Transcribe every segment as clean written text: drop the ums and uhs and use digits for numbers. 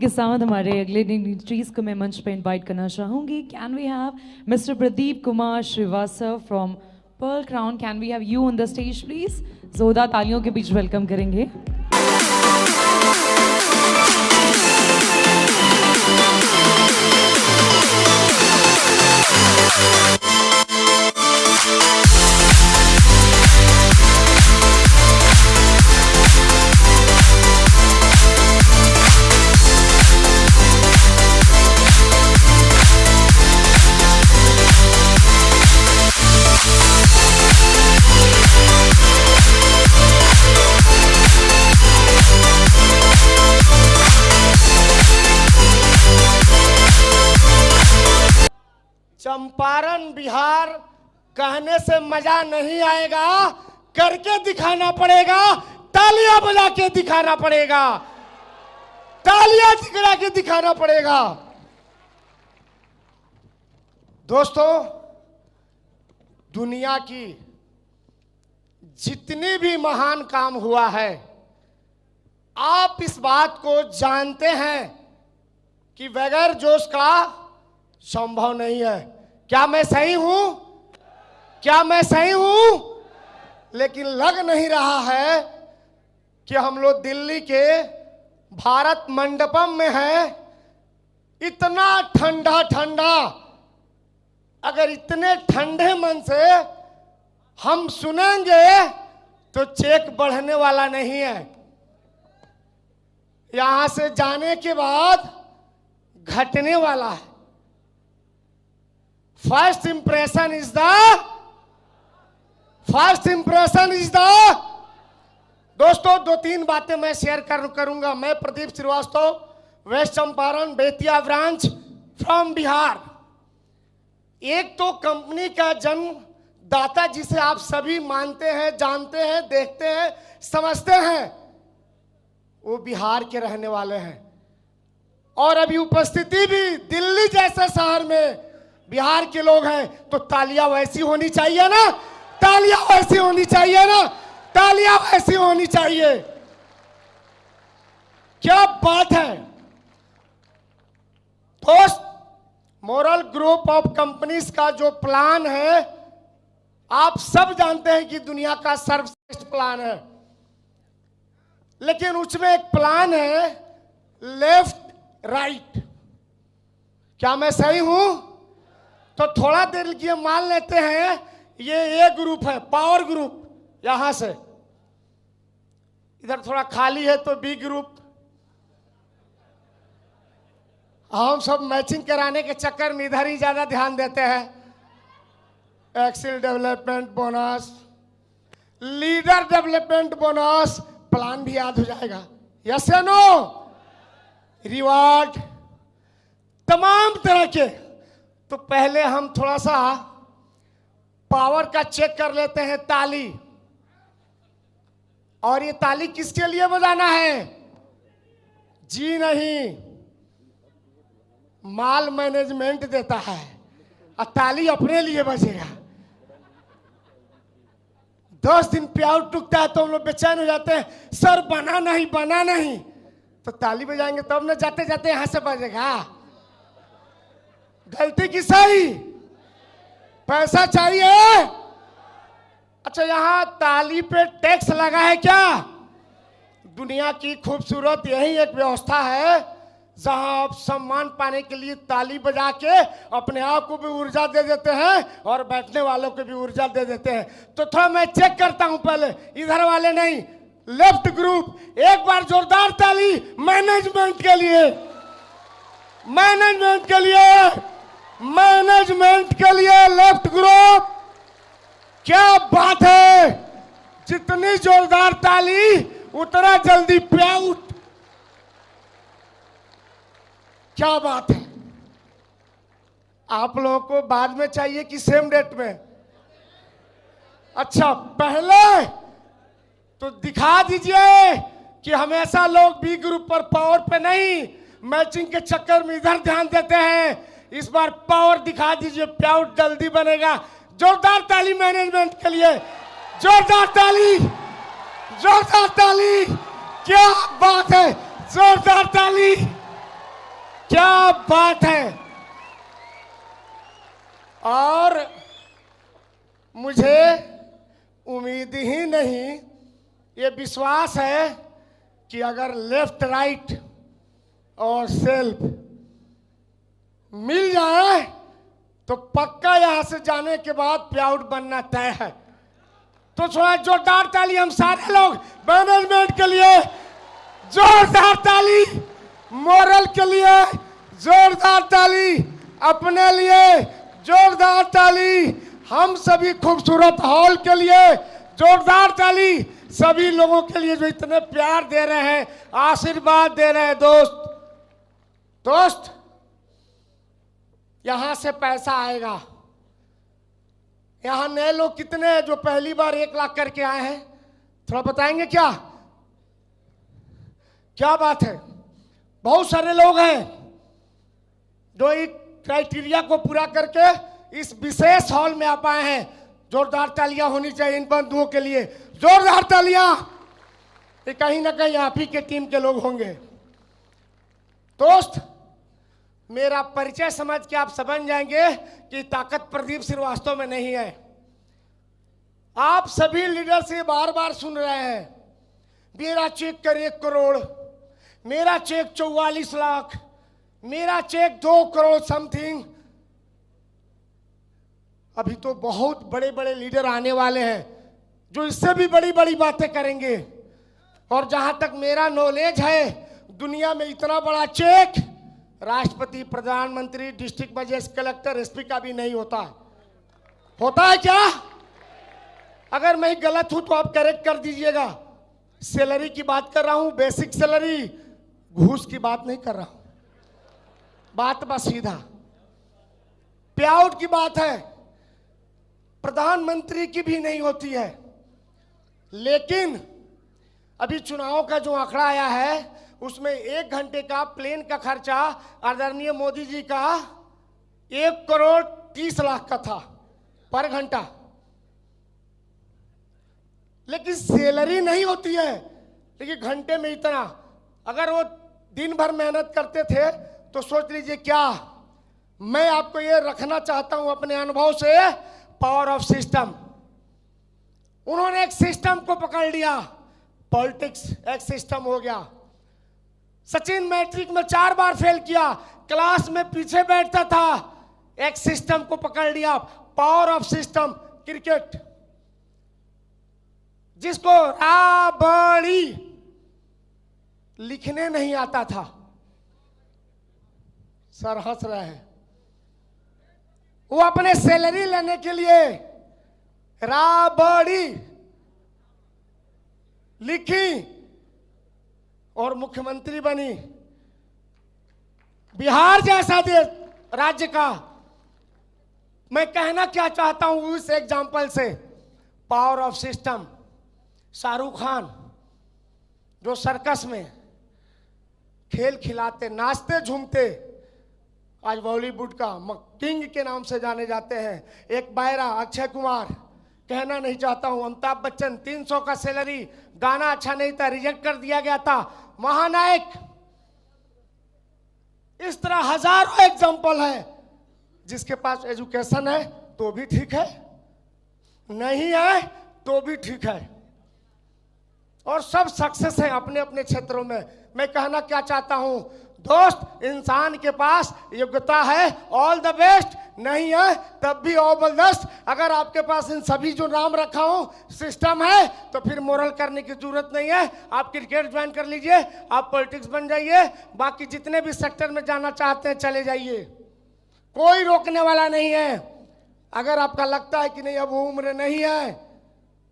के साथ हमारे अगले डिग्निटरीज को मैं मंच पे इनवाइट करना चाहूंगी. Can we have mister Pradeep Kumar Shrivastava from Pearl Crown. Can we have you on the stage please. जोरदार तालियों के बीच वेलकम करेंगे. चंपारण बिहार कहने से मजा नहीं आएगा, करके दिखाना पड़ेगा, तालियां बजा के दिखाना पड़ेगा, तालियां दिखा के दिखाना पड़ेगा. दोस्तों, दुनिया की जितनी भी महान काम हुआ है, आप इस बात को जानते हैं कि बगैर जोश का संभव नहीं है. क्या मैं सही हूं? क्या मैं सही हूं? लेकिन लग नहीं रहा है कि हम लोग दिल्ली के भारत मंडपम में हैं. इतना ठंडा ठंडा, अगर इतने ठंडे मन से हम सुनेंगे तो चेक बढ़ने वाला नहीं है. यहां से जाने के बाद घटने वाला है. फर्स्ट इंप्रेशन इज द दोस्तों, दो तीन बातें मैं शेयर करूंगा. मैं Pradeep Shrivastava, West Champaran Bettiah branch from Bihar. एक तो कंपनी का जन्मदाता जिसे आप सभी मानते हैं, जानते हैं, देखते हैं, समझते हैं, वो बिहार के रहने वाले हैं. और अभी उपस्थिति भी दिल्ली जैसे शहर में बिहार के लोग हैं, तो तालियां वैसी होनी चाहिए ना, तालियां वैसी होनी चाहिए ना, तालियां वैसी होनी चाहिए. क्या बात है दोस्त. मोरल ग्रुप ऑफ कंपनीज का जो प्लान है, आप सब जानते हैं कि दुनिया का सर्वश्रेष्ठ प्लान है. लेकिन उसमें एक प्लान है लेफ्ट राइट. क्या मैं सही हूं? तो थोड़ा देर के मान लेते हैं ये ए ग्रुप है, पावर ग्रुप. यहां से इधर थोड़ा खाली है तो बी ग्रुप. हम सब मैचिंग कराने के चक्कर में इधर ही ज्यादा ध्यान देते हैं. Excel development bonus, leader development bonus, plan भी याद हो जाएगा. यस या नो? रिवार्ड, तमाम तरह के. तो पहले हम थोड़ा सा पावर का चेक कर लेते हैं. ताली. और ये ताली किसके लिए बजाना है? जी नहीं, माल मैनेजमेंट देता है, और ताली अपने लिए बजेगा. 10 दिन प्याउट टूटता है तो हम लोग बेचैन हो जाते हैं, सर बना नहीं बना नहीं. तो ताली बजाएंगे तब ना, जाते जाते यहां से बजेगा. गलती की सही, पैसा चाहिए. अच्छा, यहां ताली पे टैक्स लगा है क्या? दुनिया की खूबसूरत यही एक व्यवस्था है जहां आप सम्मान पाने के लिए ताली बजा के अपने आप को भी ऊर्जा दे देते हैं और बैठने वालों को भी ऊर्जा दे देते हैं. तो थोड़ा मैं चेक करता हूं पहले, इधर वाले नहीं, लेफ्ट ग्रुप. एक बार जोरदार ताली मैनेजमेंट के लिए, मैनेजमेंट के लिए, मैनेजमेंट के लिए. लेफ्ट ग्रुप, क्या बात है. जितनी जोरदार ताली उतना जल्दी प्याउट. क्या बात है. आप लोगों को बाद में चाहिए कि सेम डेट में? अच्छा, पहले तो दिखा दीजिए कि हमेशा लोग बी ग्रुप पर, पावर पे नहीं, मैचिंग के चक्कर में इधर ध्यान देते हैं. इस बार पावर दिखा दीजिए, प्याउट जल्दी बनेगा. जोरदार ताली मैनेजमेंट के लिए, जोरदार ताली, जोरदार ताली. क्या बात है, जोरदार ताली. क्या बात है। और मुझे उम्मीद ही नहीं, ये विश्वास है कि अगर लेफ्ट राइट और सेल्फ मिल जाए तो पक्का यहां से जाने के बाद प्लाउड बनना तय है। तो थोड़ा जोरदार ताली हम सारे लोग मैनेजमेंट के लिए, जोरदार ताली मोरल के लिए, जोरदार ताली अपने लिए, जोरदार ताली हम सभी खूबसूरत हॉल के लिए, जोरदार ताली सभी लोगों के लिए जो इतने प्यार दे रहे हैं, आशीर्वाद दे रहे हैं। दोस्त यहां से पैसा आएगा। यहां नए लोग कितने हैं जो पहली बार 1 लाख करके आए हैं? थोड़ा बताएंगे क्या? क्या बात है। बहुत सारे लोग हैं जो इस क्राइटेरिया को पूरा करके इस विशेष हॉल में आ पाए हैं। जोरदार तालियां होनी चाहिए इन बंधुओं के लिए, जोरदार तालियां। ये कहीं ना कहीं आप ही के टीम के लोग होंगे। दोस्त मेरा परिचय समझ के आप समझ जाएंगे कि ताकत प्रदीप श्रीवास्तव में नहीं है। आप सभी लीडर से बार बार सुन रहे हैं, मेरा चेक कर 1 करोड़, मेरा चेक 44 लाख, मेरा चेक 2 करोड़ समथिंग। अभी तो बहुत बड़े बड़े लीडर आने वाले हैं जो इससे भी बड़ी बड़ी बातें करेंगे। और जहां तक मेरा नॉलेज है, दुनिया में इतना बड़ा चेक राष्ट्रपति, प्रधानमंत्री, डिस्ट्रिक्ट मजिस्ट्रेट, कलेक्टर, एसपी का भी नहीं होता। होता है क्या? अगर मैं गलत हूं तो आप करेक्ट कर दीजिएगा। सैलरी की बात कर रहा हूं, बेसिक सैलरी, घूस की बात नहीं कर रहा हूं। बात बस सीधा पे आउट की बात है। प्रधानमंत्री की भी नहीं होती है। लेकिन अभी चुनाव का जो आंकड़ा आया है उसमें 1 घंटे का प्लेन का खर्चा आदरणीय मोदी जी का 1 करोड़ 30 लाख का था पर घंटा। लेकिन सैलरी नहीं होती है, लेकिन घंटे में इतना। अगर वो दिन भर मेहनत करते थे तो सोच लीजिए क्या। मैं आपको ये रखना चाहता हूं अपने अनुभव से, पावर ऑफ सिस्टम। उन्होंने एक सिस्टम को पकड़ लिया, पॉलिटिक्स एक सिस्टम हो गया। सचिन मैट्रिक में 4 बार फेल किया, क्लास में पीछे बैठता था, एक सिस्टम को पकड़ लिया, पावर ऑफ सिस्टम। क्रिकेट जिसको राबड़ी लिखने नहीं आता था, सर हंस रहे हैं, वो अपने सैलरी लेने के लिए राबड़ी लिखी और मुख्यमंत्री बनी। बिहार जैसा देश, राज्य का मैं कहना क्या चाहता हूं इस एग्जाम्पल से, power of system. Shahrukh Khan जो सर्कस में खेल खिलाते, नाचते झूमते, आज बॉलीवुड का किंग के नाम से जाने जाते हैं। एक बायरा अक्षय कुमार, कहना नहीं चाहता हूं, अमिताभ बच्चन 300 का सैलरी, गाना अच्छा नहीं था, रिजेक्ट कर दिया गया था, महानायक। इस तरह हजारों एग्जाम्पल है। जिसके पास एजुकेशन है तो भी ठीक है, नहीं है तो भी ठीक है, और सब सक्सेस है अपने अपने क्षेत्रों में। मैं कहना क्या चाहता हूं दोस्त, इंसान के पास योग्यता है, ऑल द बेस्ट, नहीं है तब भी ऑल द बेस्ट। अगर आपके पास इन सभी जो नाम रखा हूं सिस्टम है तो फिर मोरल करने की जरूरत नहीं है। आप क्रिकेट ज्वाइन कर लीजिए, आप पॉलिटिक्स बन जाइए, बाकी जितने भी सेक्टर में जाना चाहते हैं चले जाइए, कोई रोकने वाला नहीं है। अगर आपका लगता है कि नहीं अब उम्र नहीं है,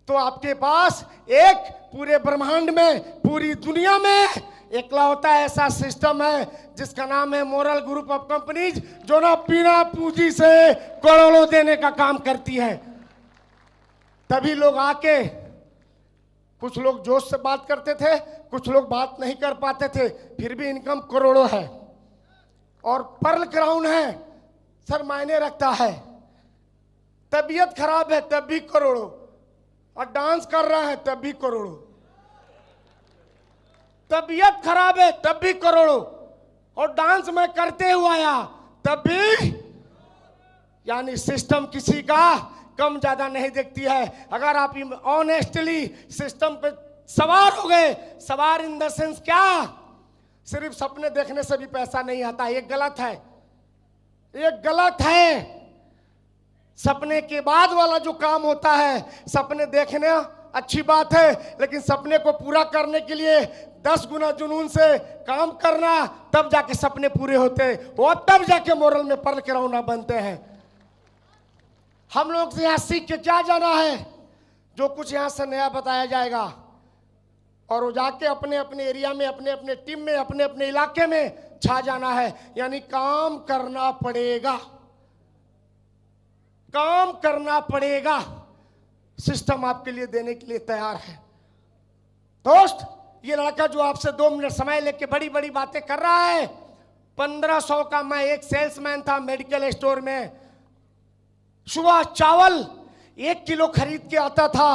तो आपके पास एक पूरे ब्रह्मांड में, पूरी दुनिया में इकलौता ऐसा सिस्टम है जिसका नाम है मोरल ग्रुप ऑफ कंपनीज, जो ना बिना पूंजी से करोड़ों देने का काम करती है। तभी लोग आके, कुछ लोग जोश से बात करते थे, कुछ लोग बात नहीं कर पाते थे, फिर भी इनकम करोड़ों है। और पर्ल क्राउन है, सर मायने रखता है। तबीयत खराब है तब भी करोड़ों, और डांस कर रहा है तब भी करोड़ों। तबीयत खराब है तब भी करोड़ों, और डांस मैं करते हुए आया तब भी, यानी सिस्टम किसी का कम ज्यादा नहीं देखती है। अगर आप ऑनेस्टली सिस्टम पे सवार हो गए, सवार इन द सेंस क्या, सिर्फ सपने देखने से भी पैसा नहीं आता, ये गलत है, ये गलत है। सपने के बाद वाला जो काम होता है, सपने देखने अच्छी बात है, लेकिन सपने को पूरा करने के लिए 10 गुना जुनून से काम करना, तब जाके सपने पूरे होते हैं, और तब जाके मोरल में पर्ल के रौना बनते हैं। हम लोग से यहाँ सीख के क्या जाना है, जो कुछ यहाँ से नया बताया जाएगा, और वो जाके अपने अपने एरिया में, अपने अपने टीम में, अपने अपने इलाके में छा जाना है। यानी काम करना पड़ेगा, काम करना पड़ेगा। सिस्टम आपके लिए देने के लिए तैयार है। दोस्त, ये लड़का जो आपसे 2 मिनट समय लेके बड़ी बड़ी बातें कर रहा है, 1500 का मैं एक सेल्समैन था मेडिकल स्टोर में। सुबह चावल 1 किलो खरीद के आता था।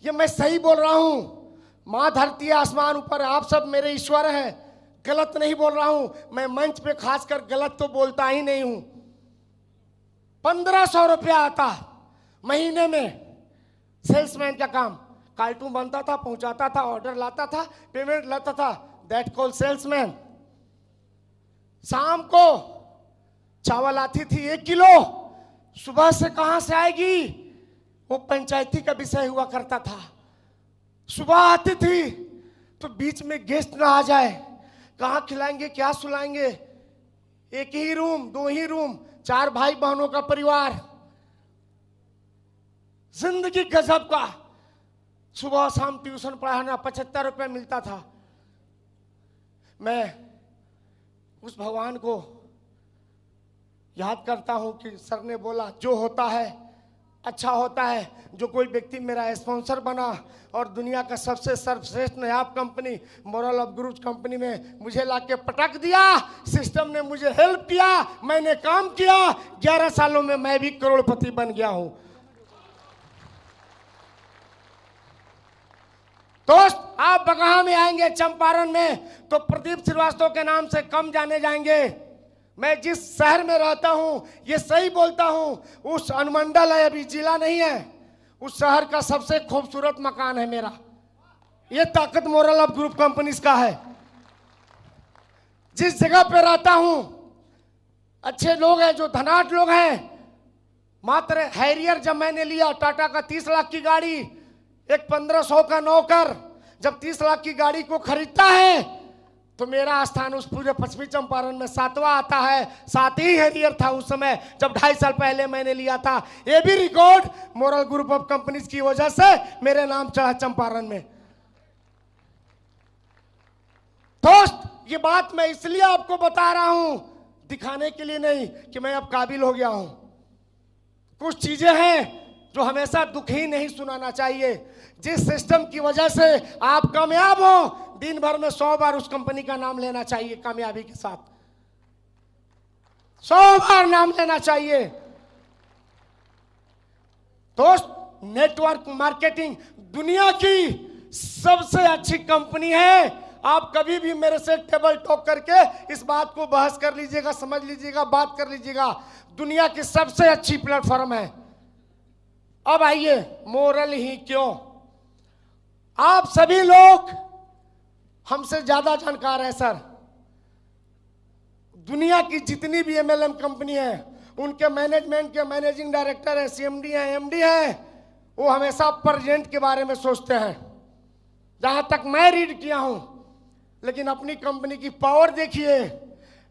ये मैं सही बोल रहा हूं, मां धरती आसमान ऊपर, आप सब मेरे ईश्वर हैं, गलत नहीं बोल रहा हूं। मैं मंच पे खासकर गलत तो बोलता ही नहीं हूं। 1500 रुपया आता महीने में। सेल्समैन का काम, कार्टून बनता था, पहुंचाता था, ऑर्डर लाता था, पेमेंट लाता था, दैट कॉल सेल्समैन। शाम को चावल आती थी 1 किलो, सुबह से कहां से आएगी, वो पंचायती का विषय हुआ करता था। सुबह आती थी तो बीच में गेस्ट ना आ जाए, कहां खिलाएंगे, क्या सुलाएंगे, 1 ही रूम, 2 ही रूम, 4 भाई बहनों का परिवार, जिंदगी गजब का। सुबह शाम ट्यूशन पढ़ाना, 75 रुपए मिलता था। मैं उस भगवान को याद करता हूं कि सर ने बोला जो होता है अच्छा होता है। जो कोई व्यक्ति मेरा स्पॉन्सर बना और दुनिया का सबसे सर्वश्रेष्ठ नायाब company moral of group company में मुझे लाके पटक दिया। सिस्टम ने मुझे हेल्प किया, मैंने काम किया, 11 सालों में मैं भी करोड़पति बन गया हूं। दोस्त, आप बगहा में आएंगे, चंपारण में, तो प्रदीप श्रीवास्तव के नाम से कम जाने जाएंगे। मैं जिस शहर में रहता हूं, ये सही बोलता हूं, उस अनुमंडल है, अभी जिला नहीं है, उस शहर का सबसे खूबसूरत मकान है मेरा। ये ताकत मोरल ऑफ ग्रुप कंपनीज का है। जिस जगह पे रहता हूं, अच्छे लोग हैं, जो धनाढ्य लोग हैं। मात्र हैरियर जब मैंने लिया, टाटा का 30 लाख की गाड़ी, एक 1500 का नौकर जब 30 लाख की गाड़ी को खरीदता है, तो मेरा स्थान उस पूरे पश्चिमी चंपारण में 7वां आता है। 7 ही हैरियर था उस समय जब 2.5 साल पहले मैंने लिया था। ये भी record moral group of companies की वजह से मेरे नाम चढ़ा चंपारण में। दोस्त, ये बात मैं इसलिए आपको बता रहा हूं, दिखाने के लिए नहीं कि मैं अब काबिल हो गया हूं। कुछ चीजें हैं जो हमेशा दुख ही नहीं सुनाना चाहिए। जिस सिस्टम की वजह से आप कामयाब हो, दिन भर में 100 बार उस कंपनी का नाम लेना चाहिए। कामयाबी के साथ 100 बार नाम लेना चाहिए। दोस्त, नेटवर्क मार्केटिंग दुनिया की सबसे अच्छी कंपनी है। आप कभी भी मेरे से टेबल टॉक करके इस बात को बहस कर लीजिएगा, समझ लीजिएगा, बात कर लीजिएगा। दुनिया की सबसे अच्छी प्लेटफॉर्म है। अब आइए, मोरल ही क्यों। आप सभी लोग हमसे ज्यादा जानकार हैं सर। दुनिया की जितनी भी एमएलएम कंपनी है, उनके मैनेजमेंट के मैनेजिंग डायरेक्टर है, सीएमडी है, एमडी है, वो हमेशा प्रेजेंट के बारे में सोचते हैं, जहां तक मैं रीड किया हूं। लेकिन अपनी कंपनी की पावर देखिए।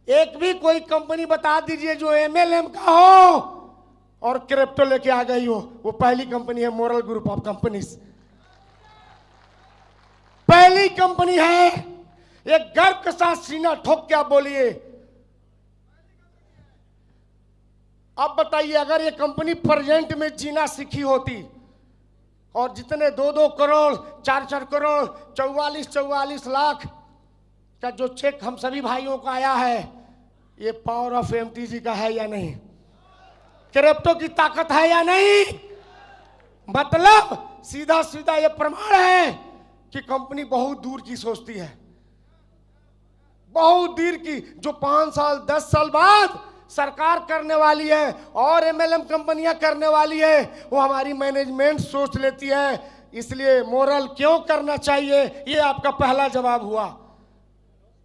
एक भी कोई कंपनी बता दीजिए जो एमएलएम का हो और क्रिप्टो लेके आ गई हो, वो पहली कंपनी है मोरल ग्रुप ऑफ कंपनीज। पहली कंपनी है। एक गर्व के साथ सीना ठोक के आप बोलिए। अब बताइए, अगर ये कंपनी प्रेजेंट में जीना सीखी होती और जितने 2-2 करोड़, 4-4 करोड़, 44 लाख का जो चेक हम सभी भाइयों को आया है, ये पावर ऑफ एमटीजी का है या नहीं, क्रिप्टो की ताकत है या नहीं। मतलब सीधा सीधा ये प्रमाण है कि कंपनी बहुत दूर की सोचती है। बहुत देर की, जो 5 साल 10 साल बाद सरकार करने वाली है और एमएलएम कंपनियां करने वाली है, वो हमारी मैनेजमेंट सोच लेती है। इसलिए मोरल क्यों करना चाहिए, ये आपका पहला जवाब हुआ।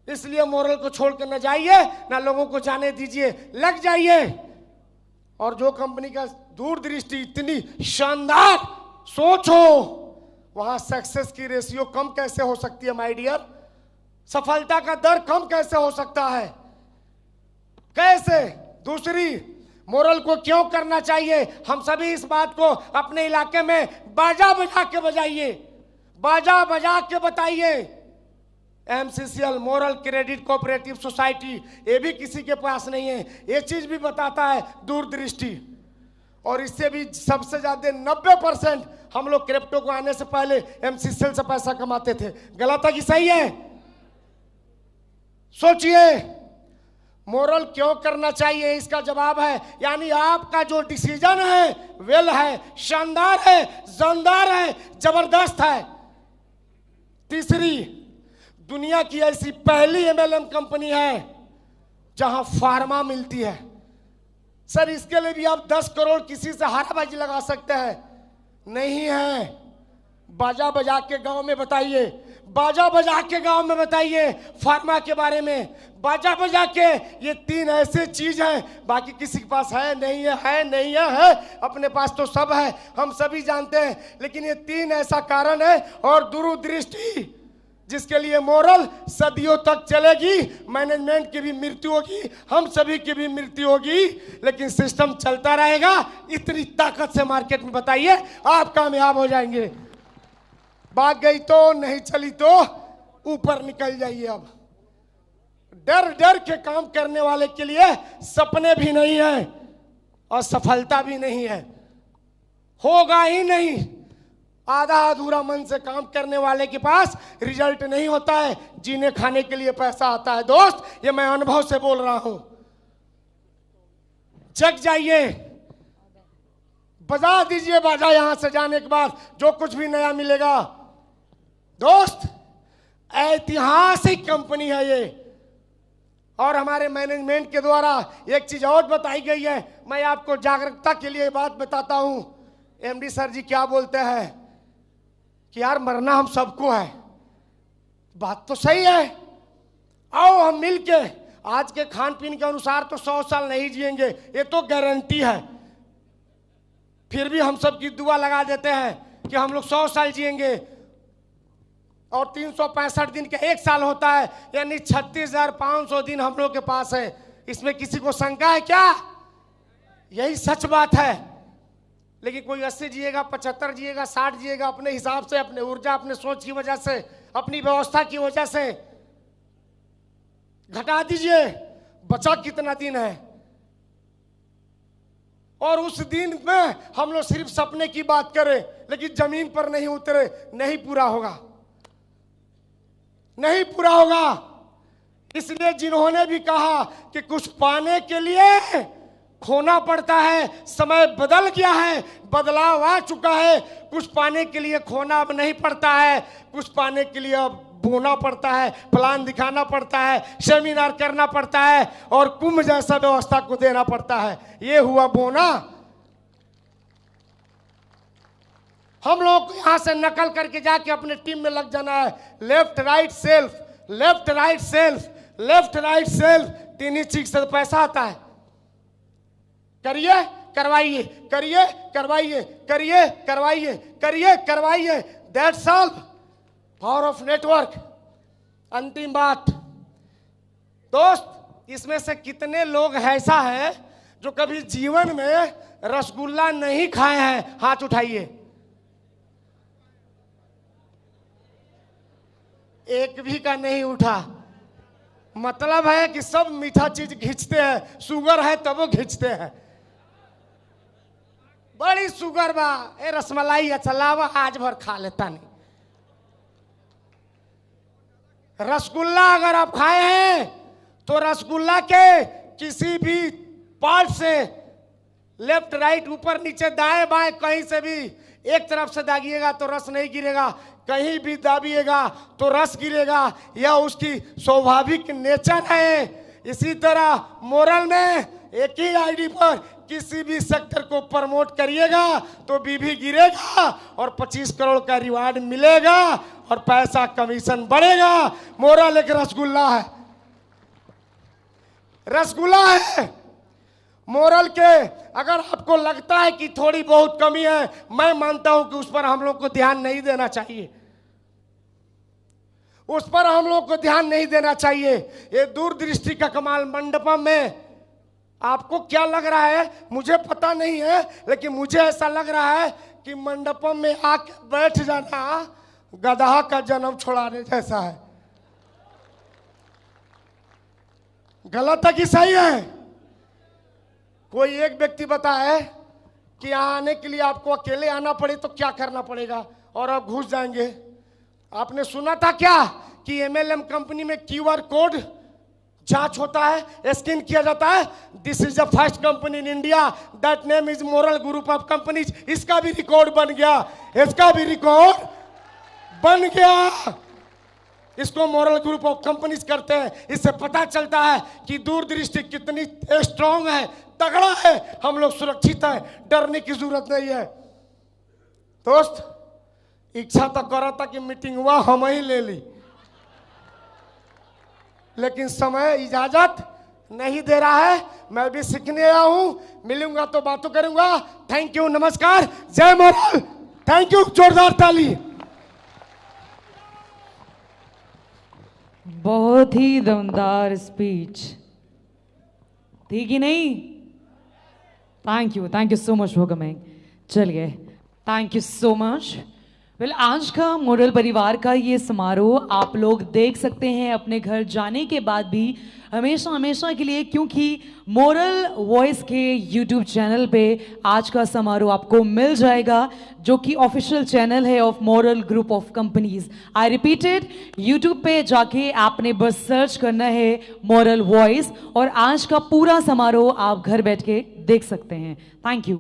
इसलिए मोरल को छोड़ कर न जाइए, ना लोगों को जाने दीजिए, लग जाइए। और जो कंपनी का दूरदृष्टि इतनी शानदार सोच हो, वहां सक्सेस की रेशियो कम कैसे हो सकती है माय डियर? सफलता का दर कम कैसे हो सकता है? कैसे? दूसरी, मोरल को क्यों करना चाहिए? हम सभी इस बात को अपने इलाके में बाजा बजा के बजाइए, बाजा बजा के बताइए। एमसीसीएल मोरल क्रेडिट कोऑपरेटिव सोसाइटी, ये भी किसी के पास नहीं है। ये चीज भी बताता है दूरदृष्टि। और इससे भी सबसे ज्यादा 90% हम लोग क्रिप्टो को आने से पहले एमसीसीएल से पैसा कमाते थे। गलत है कि सही है? सोचिए, मोरल क्यों करना चाहिए, इसका जवाब है, यानी आपका जो डिसीजन है वेल है, शानदार है, जानदार है, जबरदस्त है। तीसरी, दुनिया की ऐसी पहली एमएलएम कंपनी है जहां फार्मा मिलती है। सर, इसके लिए भी आप 10 करोड़ किसी से हाराबाजी लगा सकते हैं? नहीं है। बाजा बजा के गांव में बताइए, बाजा बजा के गांव में बताइए फार्मा के बारे में, बाजा बजा के। ये 3 ऐसे चीज हैं, बाकी किसी के पास है नहीं है नहीं है, अपने पास तो सब है, हम सभी जानते हैं। लेकिन ये 3 ऐसा कारण है और दूरदृष्टि, जिसके लिए मोरल सदियों तक चलेगी। मैनेजमेंट की भी मृत्यु होगी, हम सभी की भी मृत्यु होगी, लेकिन सिस्टम चलता रहेगा। इतनी ताकत से मार्केट में बताइए, आप कामयाब हो जाएंगे। भाग गई तो, नहीं चली तो ऊपर निकल जाइए। अब डर डर के काम करने वाले के लिए सपने भी नहीं है और सफलता भी नहीं है, होगा ही नहीं। आधा अधूरा मन से काम करने वाले के पास रिजल्ट नहीं होता है, जीने खाने के लिए पैसा आता है। दोस्त, ये मैं अनुभव से बोल रहा हूं। जग जाइए, बजा दीजिए बाजा यहां से जाने के बाद, जो कुछ भी नया मिलेगा। दोस्त, ऐतिहासिक कंपनी है ये, और हमारे मैनेजमेंट के द्वारा एक चीज और बताई गई है। मैं आपको जागरूकता के लिए बात बताता हूं। एमडी सर जी क्या बोलते हैं कि यार मरना हम सबको है। बात तो सही है। आओ हम मिलके, आज के खान पीन के अनुसार तो 100 साल नहीं जिएंगे, ये तो गारंटी है। फिर भी हम सब की दुआ लगा देते हैं कि हम लोग 100 साल जिएंगे, और 365 दिन का 1 साल होता है, यानी 36,500 दिन हम लोग के पास है। इसमें किसी को शंका है क्या? यही सच बात है। लेकिन कोई 80 जिएगा, 75 जिएगा, 60 जिएगा, अपने हिसाब से, अपने ऊर्जा, अपने सोच की वजह से, अपनी व्यवस्था की वजह से। घटा दीजिए, बचा कितना दिन है। और उस दिन में हम लोग सिर्फ सपने की बात करें, लेकिन जमीन पर नहीं उतरे, नहीं पूरा होगा, नहीं पूरा होगा। इसलिए जिन्होंने भी कहा कि कुछ पाने के लिए खोना पड़ता है, समय बदल गया है, बदलाव आ चुका है। कुछ पाने के लिए खोना अब नहीं पड़ता है, कुछ पाने के लिए अब बोना पड़ता है, प्लान दिखाना पड़ता है, सेमिनार करना पड़ता है, और कुंभ जैसा व्यवस्था को देना पड़ता है। ये हुआ बोना। हम लोग यहां से नकल करके जाके अपने टीम में लग जाना है। Left right self, left right self, left right self, 3 ही चीज से पैसा आता है। करिए करवाइए, करिए करवाइए, करिए करवाइए, करिए करवाइए। That's all, power of network. अंतिम बात दोस्त, इसमें से कितने लोग ऐसा है जो कभी जीवन में रसगुल्ला नहीं खाए हैं? हाथ उठाइए। एक भी का नहीं उठा। मतलब है कि सब मीठा चीज खींचते हैं, शुगर है तब वो खींचते हैं। बड़ी शुगर बा, ए रसमलाई अच्छा लावा, आज भर खा लेता नहीं। रसगुल्ला अगर आप खाए हैं तो रसगुल्ला के किसी भी पार्ट से, लेफ्ट राइट, ऊपर नीचे, दाएं बाएं, कहीं से भी एक तरफ से दागिएगा तो रस नहीं गिरेगा, कहीं भी दाबिएगा तो रस गिरेगा। यह उसकी स्वाभाविक नेचर है। इसी तरह मोरल में एक ही आईडी पर किसी भी सेक्टर को प्रमोट करिएगा तो बीबी गिरेगा और 25 करोड़ का रिवार्ड मिलेगा और पैसा कमीशन बढ़ेगा। मोरल एक रसगुल्ला है, रसगुल्ला है मोरल के। अगर आपको लगता है कि थोड़ी बहुत कमी है, मैं मानता हूं कि उस पर हम लोग को ध्यान नहीं देना चाहिए, उस पर हम लोग को ध्यान नहीं देना चाहिए। ये दूरदृष्टि का कमाल। मंडपम में आपको क्या लग रहा है मुझे पता नहीं है, लेकिन मुझे ऐसा लग रहा है कि मंडपम में आके बैठ जाना गधा का जन्म छोड़ाने जैसा है। गलत है कि सही है? कोई एक व्यक्ति बताए कि यहाँ आने के लिए आपको अकेले आना पड़े तो क्या करना पड़ेगा और आप घुस जाएंगे। आपने सुना था क्या कि एमएलएम कंपनी में क्यूआर कोड जांच होता है, स्कैन किया जाता है। This is the first company in India, that name is moral group of companies. इसका भी रिकॉर्ड बन गया, इसका भी रिकॉर्ड बन गया। इसको मोरल ग्रुप ऑफ कंपनीज करते हैं। इससे पता चलता है कि दूरदृष्टि कितनी स्ट्रांग है, तगड़ा है। हम लोग सुरक्षित हैं, डरने की जरूरत नहीं है। दोस्त, इच्छा तो करा था कि मीटिंग हुआ हम ही ले ली, लेकिन समय इजाजत नहीं दे रहा है। मैं भी सीखने आया हूं, मिलूंगा तो बातों करूंगा। थैंक यू, नमस्कार, जय मोरल। थैंक यू, जोरदार ताली। बहुत ही दमदार स्पीच थी कि नहीं? Thank you so much for coming. चलिए, thank you so much. Well, आज का मोरल परिवार का ये समारोह आप लोग देख सकते हैं अपने घर जाने के बाद भी, हमेशा हमेशा के लिए, क्योंकि मोरल वॉइस के यूट्यूब चैनल पे आज का समारोह आपको मिल जाएगा, जो कि ऑफिशियल चैनल है of moral group of companies. I repeated, YouTube पे जाके आपने बस सर्च करना है मोरल वॉइस और आज का पूरा समारोह आप घर बैठ के देख सकते हैं। Thank you.